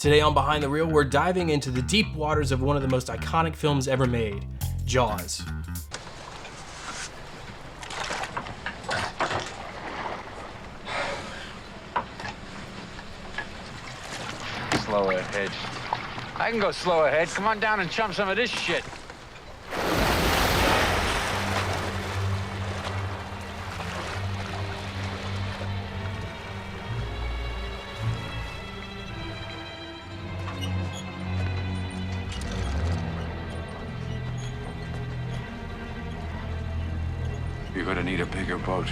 Today on Behind the Reel, we're diving into the deep waters of one of the most iconic films ever made, Jaws. Slow ahead. I can go slow ahead. Come on down and chum some of this shit. You're gonna need a bigger boat.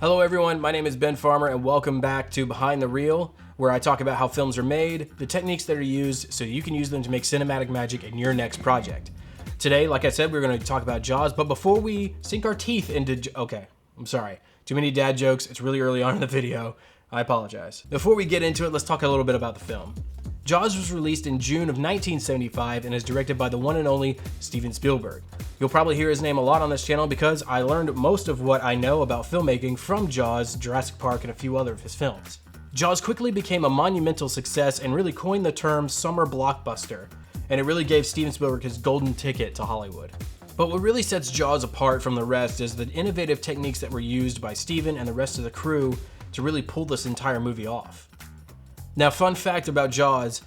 Hello everyone, my name is Ben Farmer and welcome back to Behind the Reel, where I talk about how films are made, the techniques that are used, so you can use them to make cinematic magic in your next project. Today, like I said, we're going to talk about Jaws, but before we sink our teeth into... Okay, I'm sorry. Too many dad jokes. It's really early on in the video. I apologize. Before we get into it, let's talk a little bit about the film. Jaws was released in June of 1975 and is directed by the one and only Steven Spielberg. You'll probably hear his name a lot on this channel because I learned most of what I know about filmmaking from Jaws, Jurassic Park, and a few other of his films. Jaws quickly became a monumental success and really coined the term summer blockbuster, and it really gave Steven Spielberg his golden ticket to Hollywood. But what really sets Jaws apart from the rest is the innovative techniques that were used by Steven and the rest of the crew to really pull this entire movie off. Now, fun fact about Jaws,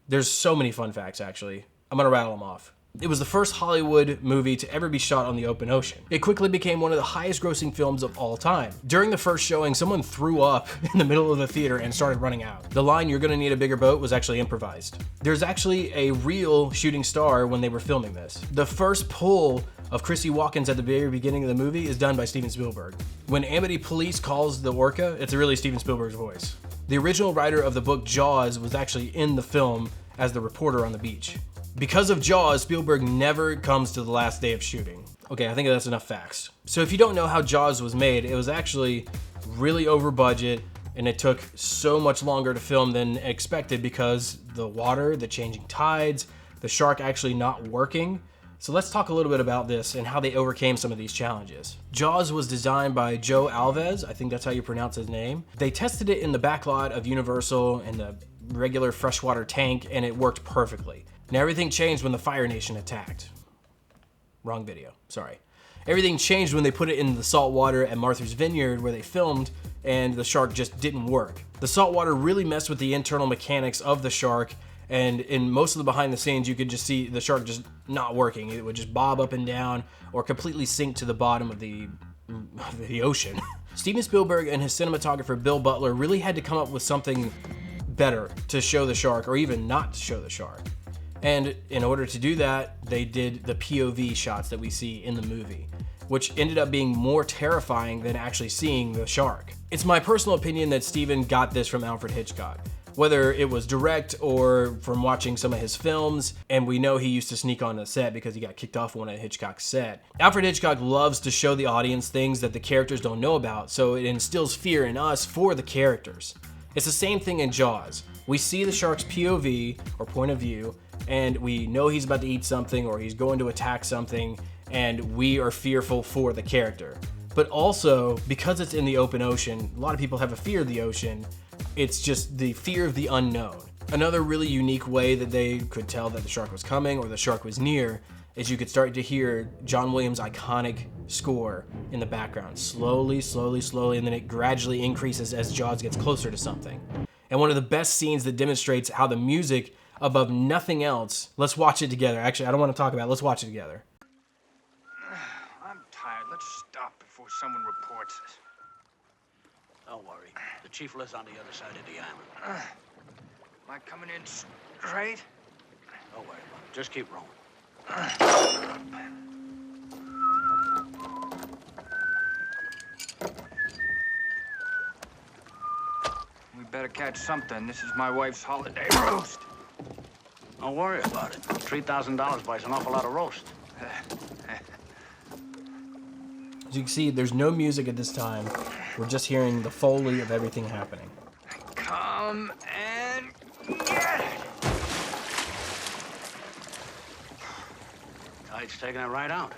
there's so many fun facts actually. I'm gonna rattle them off. It was the first Hollywood movie to ever be shot on the open ocean. It quickly became one of the highest grossing films of all time. During the first showing, someone threw up in the middle of the theater and started running out. The line, "You're gonna need a bigger boat," was actually improvised. There's actually a real shooting star when they were filming this. The first pull of Chrissy Walken's at the very beginning of the movie is done by Steven Spielberg. When Amity Police calls the orca, it's really Steven Spielberg's voice. The original writer of the book Jaws was actually in the film as the reporter on the beach. Because of Jaws, Spielberg never comes to the last day of shooting. Okay, I think that's enough facts. So if you don't know how Jaws was made, it was actually really over budget and it took so much longer to film than expected because the water, the changing tides, the shark actually not working. So let's talk a little bit about this and how they overcame some of these challenges. Jaws was designed by Joe Alves, I think that's how you pronounce his name. They tested it in the backlot of Universal in the regular freshwater tank and it worked perfectly. Now everything changed when the Fire Nation attacked. Wrong video, sorry. Everything changed when they put it in the salt water at Martha's Vineyard where they filmed and the shark just didn't work. The salt water really messed with the internal mechanics of the shark, and in most of the behind the scenes you could just see the shark just not working. It would just bob up and down or completely sink to the bottom of the ocean. Steven Spielberg and his cinematographer Bill Butler really had to come up with something better to show the shark or even not to show the shark. And in order to do that, they did the POV shots that we see in the movie, which ended up being more terrifying than actually seeing the shark. It's my personal opinion that Steven got this from Alfred Hitchcock, whether it was direct or from watching some of his films, and we know he used to sneak on the set because he got kicked off one at Hitchcock's set. Alfred Hitchcock loves to show the audience things that the characters don't know about, so it instills fear in us for the characters. It's the same thing in Jaws. We see the shark's POV, or point of view, and we know he's about to eat something or he's going to attack something, and we are fearful for the character. But also, because it's in the open ocean, a lot of people have a fear of the ocean. It's just the fear of the unknown. Another really unique way that they could tell that the shark was coming or the shark was near is you could start to hear John Williams' iconic score in the background. Slowly, slowly, slowly, and then it gradually increases as Jaws gets closer to something. And one of the best scenes that demonstrates how the music above nothing else, let's watch it together. Actually, I don't want to talk about it. Let's watch it together. I'm tired. Let's stop before someone reports us. Don't worry. The chief lives on the other side of the island. Am I coming in straight? Don't worry about it. Just keep rolling. We better catch something. This is my wife's holiday roast. Don't worry about it. $3,000 buys an awful lot of roast. As you can see, there's no music at this time. We're just hearing the foley of everything happening. Come and get it! Tide's taking it right out.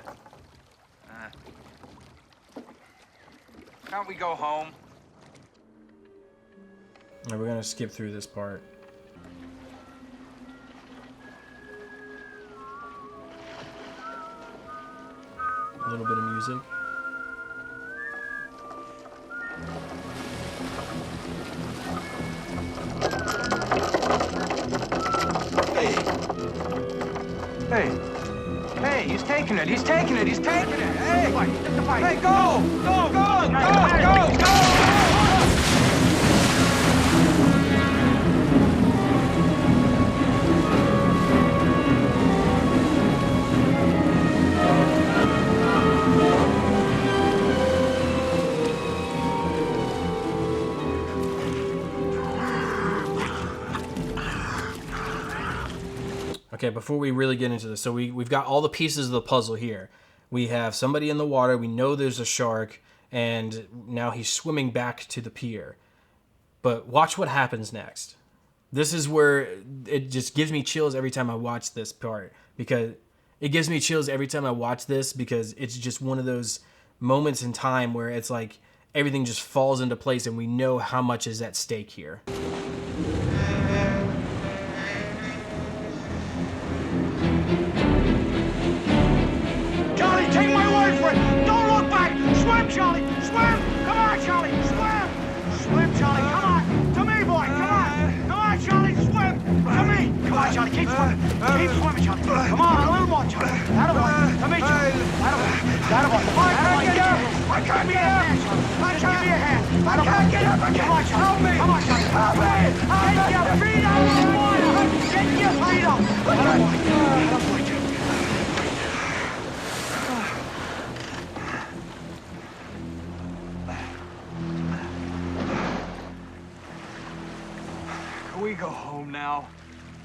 Can't we go home? All right, we're gonna skip through this part. music. Hey, he's taking it. He's taking it. He's taking it. Hey, hey, go, go, go, go, go, go. Okay, before we really get into this, so we've got all the pieces of the puzzle here. We have somebody in the water, we know there's a shark, and now he's swimming back to the pier. But watch what happens next. This is where it just gives me chills every time I watch this part, because it's just one of those moments in time where it's like everything just falls into place and we know how much is at stake here. Take my word for it. Don't look back. Swim, Charlie. Swim. Come on, Charlie. Swim. Swim, Charlie. Come on. To me, boy. Come on. Come on, Charlie. Swim. To me. Come on, Charlie. Keep swimming. Keep swimming, Charlie. Come on. A little more, Charlie. That'll boy. To me, Charlie. That'll boy. Come on, Charlie. Get up. I can't get up. I can't give me a hand. I can't get up. Come on, Charlie. Help me. Come on, Charlie. Help me. Get your feet out of the water. Get your feet up. That'll boy. That'll boy, Charlie. We go home now.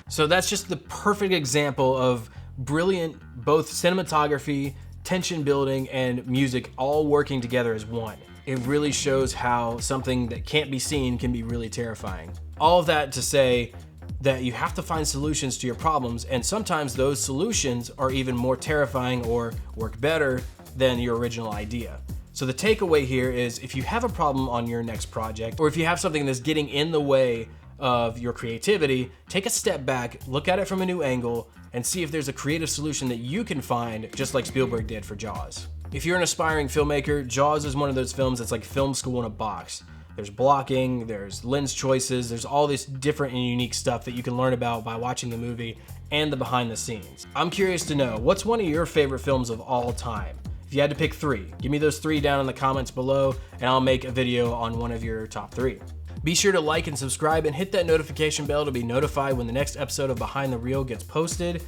So that's just the perfect example of brilliant both cinematography, tension building, and music all working together as one. It really shows how something that can't be seen can be really terrifying. All of that to say that you have to find solutions to your problems, and sometimes those solutions are even more terrifying or work better than your original idea. So the takeaway here is, if you have a problem on your next project, or if you have something that's getting in the way of your creativity, take a step back, look at it from a new angle, and see if there's a creative solution that you can find, just like Spielberg did for Jaws. If you're an aspiring filmmaker, Jaws is one of those films that's like film school in a box. There's blocking, there's lens choices, there's all this different and unique stuff that you can learn about by watching the movie and the behind the scenes. I'm curious to know, what's one of your favorite films of all time? If you had to pick 3, give me those 3 down in the comments below, and I'll make a video on one of your top 3. Be sure to like and subscribe and hit that notification bell to be notified when the next episode of Behind the Reel gets posted.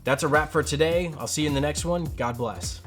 That's a wrap for today. I'll see you in the next one. God bless.